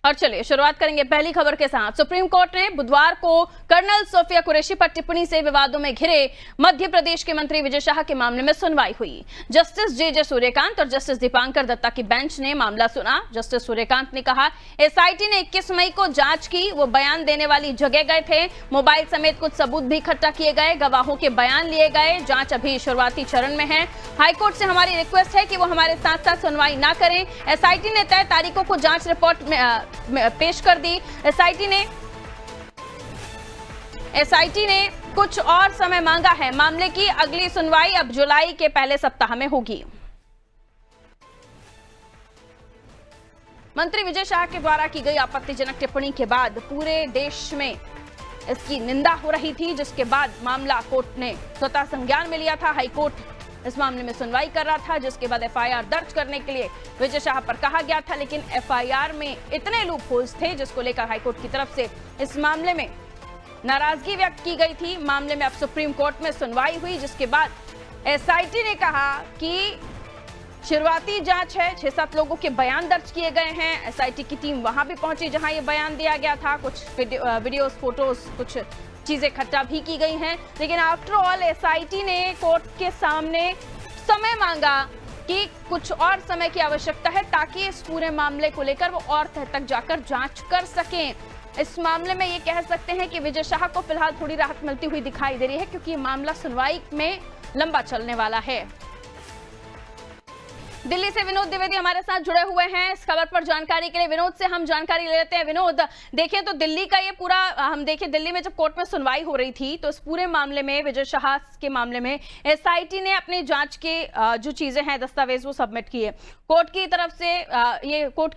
और चलिए शुरुआत करेंगे पहली खबर के साथ। सुप्रीम कोर्ट ने बुधवार को कर्नल सोफिया कुरैशी पर टिप्पणी से विवादों में घिरे मध्य प्रदेश के मंत्री विजय शाह के मामले में सुनवाई हुई। जस्टिस जे सूर्यकांत और जस्टिस दीपांकर दत्ता की बेंच ने मामला सुना। जस्टिस सूर्यकांत ने कहा, एसआईटी ने 21 मई को जांच की, वो बयान देने वाली जगह गए थे, मोबाइल समेत कुछ सबूत भी इकट्ठा किए गए, गवाहों के बयान लिए गए, जांच अभी शुरुआती चरण में है। हाईकोर्ट से हमारी रिक्वेस्ट है कि वो हमारे साथ साथ सुनवाई ना करें। एसआईटी ने तय तारीखों को जांच रिपोर्ट में पेश कर दी। एसआईटी ने कुछ और समय मांगा है। मामले की अगली सुनवाई अब जुलाई के पहले सप्ताह में होगी। मंत्री विजय शाह के द्वारा की गई आपत्तिजनक टिप्पणी के बाद पूरे देश में इसकी निंदा हो रही थी, जिसके बाद मामला कोर्ट ने स्वतः संज्ञान में लिया था। हाईकोर्ट इस मामले में सुनवाई कर रहा था, जिसके बाद एफआईआर दर्ज करने के लिए विजय शाह पर कहा गया था, लेकिन एफआईआर में इतने लूप होल्स थे जिसको लेकर हाईकोर्ट की तरफ से इस मामले में नाराजगी व्यक्त की गई थी। मामले में अब सुप्रीम कोर्ट में सुनवाई हुई, जिसके बाद एसआईटी ने कहा कि शुरुआती जांच है, 6-7 लोगों के बयान दर्ज किए गए हैं। एसआईटी की टीम वहां भी पहुंची जहां ये बयान दिया गया था। कुछ वीडियोस, फोटोज, कुछ चीजें इकट्ठा भी की गई हैं, लेकिन आफ्टर ऑल एसआईटी ने कोर्ट के सामने समय मांगा कि कुछ और समय की आवश्यकता है ताकि इस पूरे मामले को लेकर वो और तह तक जाकर जांच कर सकें। इस मामले में ये कह सकते हैं कि विजय शाह को फिलहाल थोड़ी राहत मिलती हुई दिखाई दे रही है, क्योंकि ये मामला सुनवाई में लंबा चलने वाला है। दिल्ली से विनोद द्विवेदी हमारे साथ जुड़े हुए हैं इस खबर पर जानकारी के लिए। विनोद से हम जानकारी ले लेते हैं। विनोद, देखें तो दिल्ली का ये पूरा, हम देखें दिल्ली में जब कोर्ट में सुनवाई हो रही थी तो इस पूरे मामले में, विजय शाह के मामले में एसआईटी ने अपनी जांच के जो चीजें हैं, दस्तावेज, वो सबमिट किए। कोर्ट की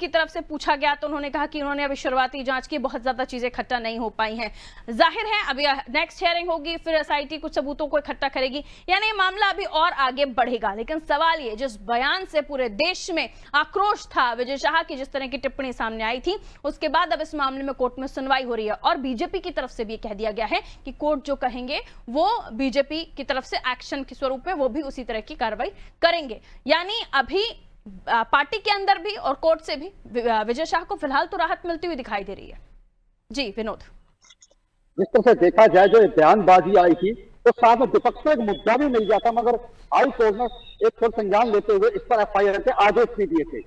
तरफ से पूछा गया तो उन्होंने कहा कि उन्होंने अभी शुरुआती जांच की, बहुत ज्यादा चीजें इकट्ठा नहीं हो पाई हैं। जाहिर है अभी नेक्स्ट हियरिंग होगी, फिर एसआईटी कुछ सबूतों को इकट्ठा करेगी, यानी ये मामला अभी और आगे बढ़ेगा। लेकिन सवाल ये, जिस बयान से पूरे देश में आक्रोश था विजय शाह की, जिस तरह की टिप्पणी सामने आई थी, उसके बाद अब इस मामले में कोर्ट में सुनवाई हो रही है और बीजेपी की तरफ से भी कह दिया गया है कि कोर्ट जो कहेंगे वो बीजेपी की तरफ से एक्शन के स्वरूप में वो भी उसी तरह की कार्रवाई करेंगे। यानी अभी पार्टी के अंदर भी और कोर्ट से भी विजय शाह को फिलहाल तो राहत मिलती हुई दिखाई दे रही है। जी विनोद, जिस तरह से देखा जाए, जो बयानबाजी आई थी तो साथ में विपक्ष को एक मुद्दा भी मिल जाता, मगर हाई कोर्ट ने एक थोड़ा संज्ञान लेते हुए इस पर एफआईआर के आदेश भी दिए थे।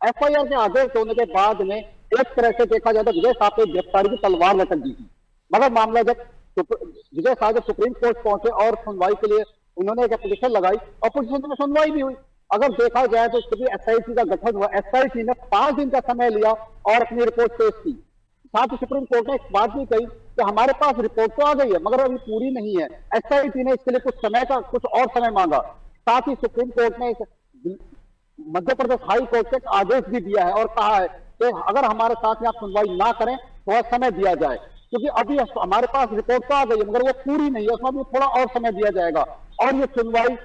एफआईआर के आदेश होने के बाद में एक तरह से देखा जाए तो विजय शाह को गिरफ्तारी की तलवार लटक दी थी। मगर मामला जब विजय शाह जब सुप्रीम कोर्ट पहुंचे और सुनवाई के लिए उन्होंने एक एप्लीकेशन लगाई और पोजीशन में सुनवाई भी हुई। अगर देखा जाए तो एसआईटी का गठन हुआ, एसआईटी ने 5 दिन का समय लिया और अपनी रिपोर्ट पेश की। साथ ही सुप्रीम कोर्ट ने एक बात भी कही कि हमारे पास रिपोर्ट तो आ गई है मगर अभी पूरी नहीं है। एसआईटी ने इसके लिए कुछ और समय मांगा। साथ ही सुप्रीम कोर्ट ने मध्य प्रदेश हाई कोर्ट से एक आदेश भी दिया है और कहा है कि अगर हमारे साथ में आप सुनवाई ना करें तो समय दिया जाए, क्योंकि अभी हमारे पास रिपोर्ट तो आ गई है मगर वो पूरी नहीं है, उसमें भी थोड़ा और समय दिया जाएगा। और ये सुनवाई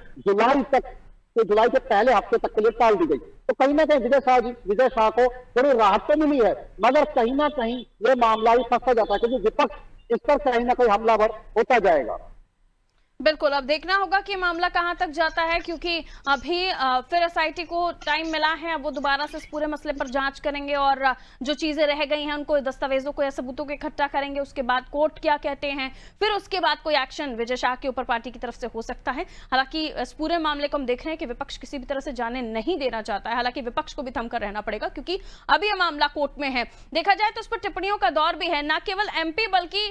जुलाई के पहले हफ्ते तक के लिए टाल दी गई। तो कहीं ना कहीं विजय शाह को थोड़ी राहत तो मिली है, मगर कहीं ना कहीं ये मामला भी फंसा जाता है, क्योंकि विपक्ष इस पर कहीं ना कहीं हमलावर होता जाएगा। बिल्कुल, अब देखना होगा कि मामला कहां तक जाता है, क्योंकि अभी फिर एसआईटी को टाइम मिला है। अब वो दोबारा से इस पूरे मसले पर जांच करेंगे और जो चीजें रह गई हैं उनको, दस्तावेजों को या सबूतों को इकट्ठा करेंगे। उसके बाद कोर्ट क्या कहते हैं, फिर उसके बाद कोई एक्शन विजय शाह के ऊपर पार्टी की तरफ से हो सकता है। हालांकि इस पूरे मामले को हम देख रहे हैं कि विपक्ष किसी भी तरह से जाने नहीं देना चाहता है। हालांकि विपक्ष को भी थमकर रहना पड़ेगा, क्योंकि अभी यह मामला कोर्ट में है। देखा जाए तो उस पर टिप्पणियों का दौर भी है, न केवल एमपी बल्कि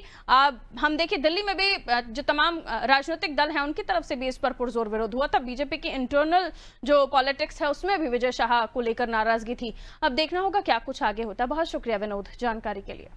हम देखिए दिल्ली में भी जो तमाम राजनीतिक दल हैं उनकी तरफ से भी इस पर पुरजोर विरोध हुआ था। बीजेपी की इंटरनल जो पॉलिटिक्स है उसमें भी विजय शाह को लेकर नाराजगी थी। अब देखना होगा क्या कुछ आगे होता है। बहुत शुक्रिया विनोद जानकारी के लिए।